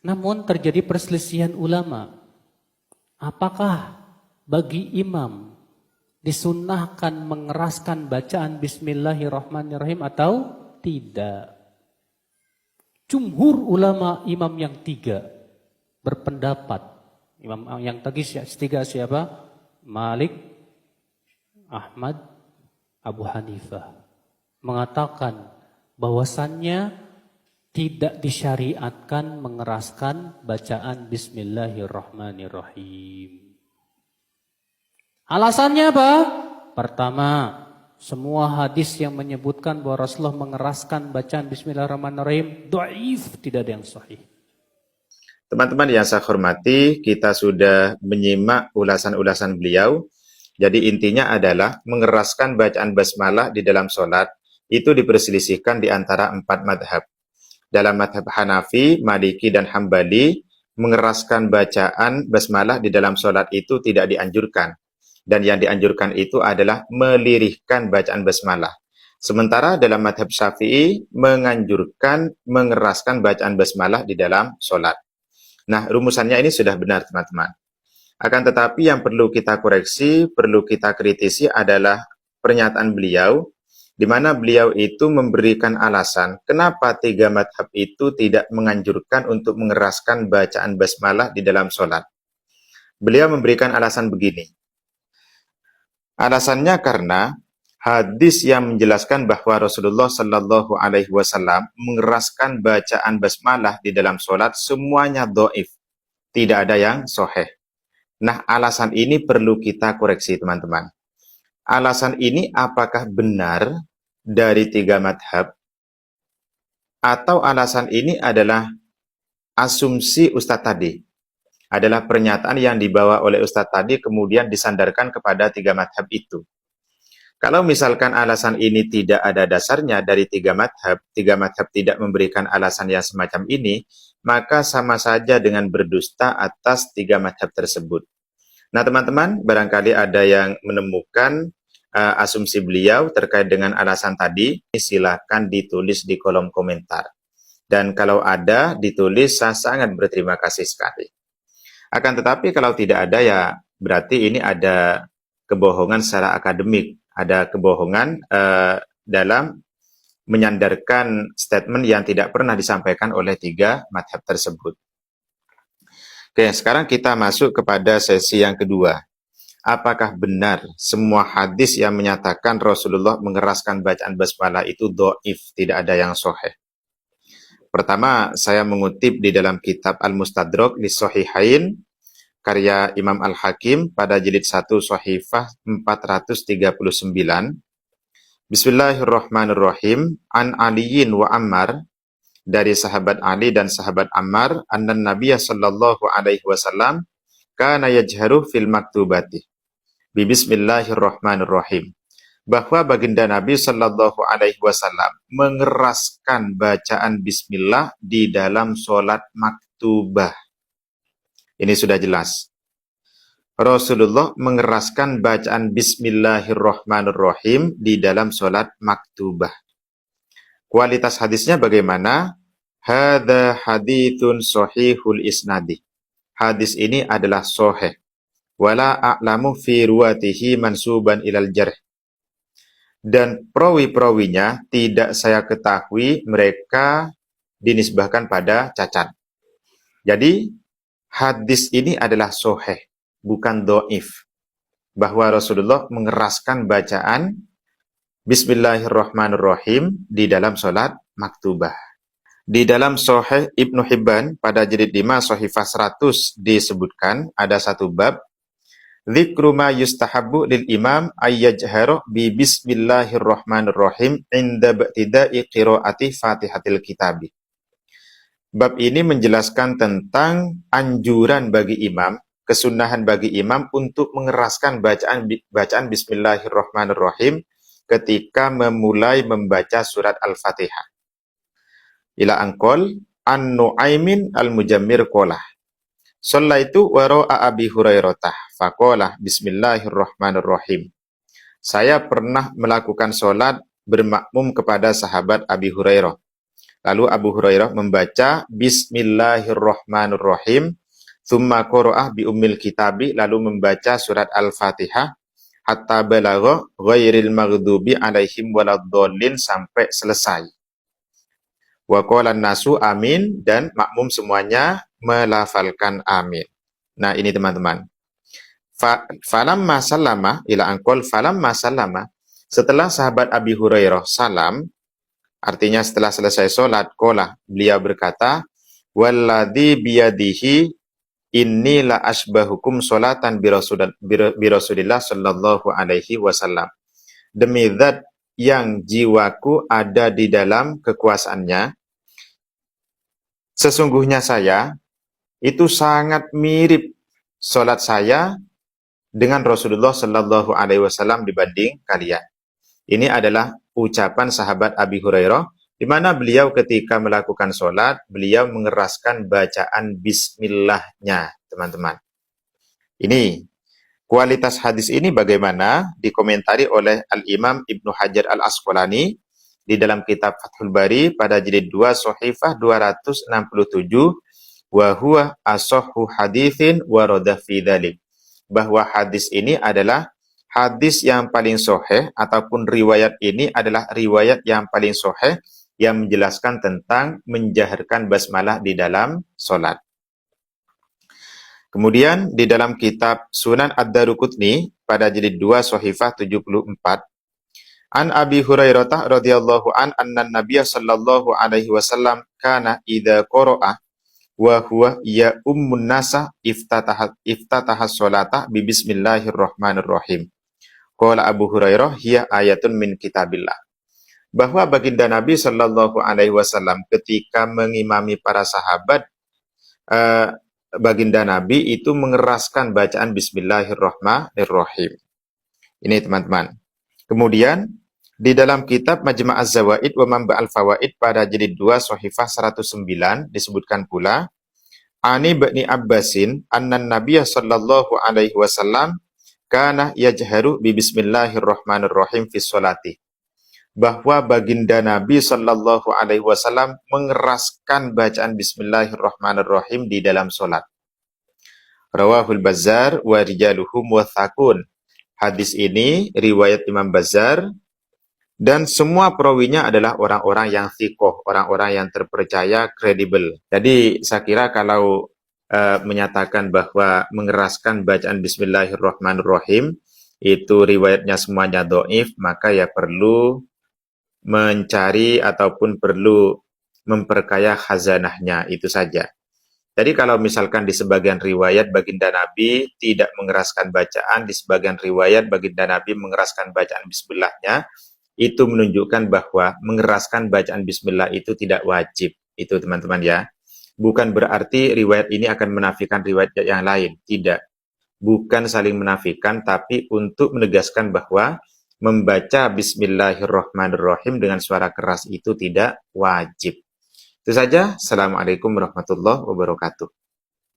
Namun terjadi perselisihan ulama. Apakah bagi imam disunnahkan mengeraskan bacaan Bismillahirrahmanirrahim atau tidak? Jumhur ulama imam yang tiga berpendapat. Imam yang tiga siapa? Malik, Ahmad, Abu Hanifah. Mengatakan bahwasannya tidak disyariatkan mengeraskan bacaan Bismillahirrahmanirrahim. Alasannya apa? Pertama, semua hadis yang menyebutkan bahwa Rasulullah mengeraskan bacaan Bismillahirrahmanirrahim dhaif, tidak ada yang sahih. Teman-teman yang saya hormati, kita sudah menyimak ulasan-ulasan beliau. Jadi intinya adalah mengeraskan bacaan basmalah di dalam sholat itu diperselisihkan di antara 4 madhab. Dalam madhab Hanafi, Maliki, dan Hambali, mengeraskan bacaan basmalah di dalam sholat itu tidak dianjurkan. Dan yang dianjurkan itu adalah melirihkan bacaan basmalah. Sementara dalam madhab Syafi'i, menganjurkan mengeraskan bacaan basmalah di dalam sholat. Nah, rumusannya ini sudah benar, teman-teman. Akan tetapi yang perlu kita koreksi, perlu kita kritisi adalah pernyataan beliau, di mana beliau itu memberikan alasan kenapa 3 madhab itu tidak menganjurkan untuk mengeraskan bacaan basmalah di dalam sholat. Beliau memberikan alasan begini. Alasannya karena hadis yang menjelaskan bahwa Rasulullah Shallallahu Alaihi Wasallam mengeraskan bacaan basmalah di dalam sholat semuanya dhaif, tidak ada yang sahih. Nah, alasan ini perlu kita koreksi, teman-teman. Alasan ini apakah benar dari 3 madhab, atau alasan ini adalah asumsi Ustadz tadi, adalah pernyataan yang dibawa oleh Ustadz tadi kemudian disandarkan kepada 3 madhab itu. Kalau misalkan alasan ini tidak ada dasarnya dari 3 madhab tidak memberikan alasan yang semacam ini, maka sama saja dengan berdusta atas 3 madhab tersebut. Nah, teman-teman, barangkali ada yang menemukan asumsi beliau terkait dengan alasan tadi, silakan ditulis di kolom komentar. Dan kalau ada, ditulis, saya sangat berterima kasih sekali. Akan tetapi kalau tidak ada, ya berarti ini ada kebohongan secara akademik, ada kebohongan dalam menyandarkan statement yang tidak pernah disampaikan oleh 3 madhab tersebut. Oke, sekarang kita masuk kepada sesi yang kedua. Apakah benar semua hadis yang menyatakan Rasulullah mengeraskan bacaan basmalah itu dhaif, tidak ada yang sahih? Pertama, saya mengutip di dalam kitab Al-Mustadrak li Shahihain, karya Imam Al-Hakim pada jilid 1 Shahifah 439. Bismillahirrahmanirrahim. An Aliyin wa Ammar, dari sahabat Ali dan sahabat Ammar, annan Nabiya sallallahu alaihi wasallam kana yajharu fil maktubati bi bismillahirrahmanirrahim, bahwa baginda Nabi sallallahu alaihi wasallam mengeraskan bacaan bismillah di dalam sholat maktubah. Ini sudah jelas. Rasulullah mengeraskan bacaan bismillahirrahmanirrahim di dalam sholat maktubah. Kualitas hadisnya bagaimana? Hadza haditsun sahihul isnadi. Hadis ini adalah sahih. Wala a'lamu fi ruwatihi mansuban ilal jarh. Dan perawi-perawinya tidak saya ketahui mereka dinisbahkan pada cacat. Jadi hadis ini adalah sahih, bukan dhaif. Bahwa Rasulullah mengeraskan bacaan Bismillahirrahmanirrahim di dalam sholat maktubah. Di dalam Sahih Ibnu Hibban pada jilid 5 Shahifah 100 disebutkan ada satu bab, dzikru ma yustahabbu lil imam ayyajhara bi bismillahirrahmanirrahim inda ibtida'i qiraati Fatihatil Kitabi. Bab ini menjelaskan tentang anjuran bagi imam, kesunahan bagi imam untuk mengeraskan bacaan bismillahirrahmanirrahim ketika memulai membaca surat Al-Fatihah. Ila angkol an-Nu'aimin al-Mujammir qolah. Shallaitu wara'a Abi Hurairah faqala bismillahirrahmanirrahim. Saya pernah melakukan sholat bermakmum kepada sahabat Abi Hurairah. Lalu Abu Hurairah membaca Bismillahirrahmanirrahim, thumma qura'ah bi ummil kitabi, lalu membaca surat Al-Fatihah hatta balagha ghairil maghdubi alaihim waladdallin sampai selesai. Wa qala nasu amin, dan makmum semuanya melafalkan amin. Nah, ini teman-teman. Falamma sallama ila angkol falamma sallama, setelah sahabat Abi Hurairah salam, artinya setelah selesai sholat, qala, beliau berkata, walladzi biyadihi inni la asbahukum sholatan bi Rasulillah sallallahu alaihi wasallam. Demi zat yang jiwaku ada di dalam kekuasaannya, sesungguhnya saya itu sangat mirip sholat saya dengan Rasulullah sallallahu alaihi wasallam dibanding kalian. Ini adalah ucapan sahabat Abi Hurairah, di mana beliau ketika melakukan sholat, beliau mengeraskan bacaan bismillahnya, teman-teman. Ini, kualitas hadis ini bagaimana? Dikomentari oleh Al-Imam Ibnu Hajar Al-Asqalani di dalam kitab Fathul Bari pada jilid 2 Shahifah 267, wa huwa asahhu haditsin warada fi dzalik. Bahwa hadis ini adalah hadis yang paling sahih, ataupun riwayat ini adalah riwayat yang paling sahih yang menjelaskan tentang menjaharkan basmalah di dalam sholat. Kemudian di dalam kitab Sunan Ad-Daruqutni pada jilid 2 Shahifah 74, an Abi Hurairah radhiyallahu anna Nabiy sallallahu alaihi wasallam kana idza qara'a wa huwa ya ummun nasa iftataha sholata bi bismillahirrahmanirrahim. Qala Abu Hurairah, hiya ayatun min kitabillah. Bahwa baginda Nabi sallallahu alaihi wasallam ketika mengimami para sahabat, baginda Nabi itu mengeraskan bacaan bismillahirrahmanirrahim. Ini teman-teman. Kemudian di dalam kitab Majma' Az-Zawaid wa Manba' Al-Fawaid pada jilid 2 Shahifah 109 disebutkan pula, Ani bani Abbasin annan Nabiy sallallahu alaihi wasallam kana yajharu bi bismillahirrahmanirrahim fi sholati. Bahwa baginda Nabi sallallahu alaihi wasallam mengeraskan bacaan bismillahirrahmanirrahim di dalam sholat. Rawahul Bazzar wa rijaluhu muwaththaqun. Hadis ini riwayat Imam Bazzar, dan semua perawinya adalah orang-orang yang thiqah, orang-orang yang terpercaya, kredibel. Jadi saya kira kalau menyatakan bahwa mengeraskan bacaan bismillahirrahmanirrahim itu riwayatnya semuanya dhaif, maka ya perlu mencari ataupun perlu memperkaya khazanahnya, itu saja. Jadi kalau misalkan di sebagian riwayat baginda Nabi tidak mengeraskan bacaan, di sebagian riwayat baginda Nabi mengeraskan bacaan bismillahnya, itu menunjukkan bahwa mengeraskan bacaan bismillah itu tidak wajib. Itu teman-teman ya. Bukan berarti riwayat ini akan menafikan riwayat yang lain. Tidak. Bukan saling menafikan, tapi untuk menegaskan bahwa membaca bismillahirrahmanirrahim dengan suara keras itu tidak wajib. Itu saja. Assalamualaikum warahmatullahi wabarakatuh.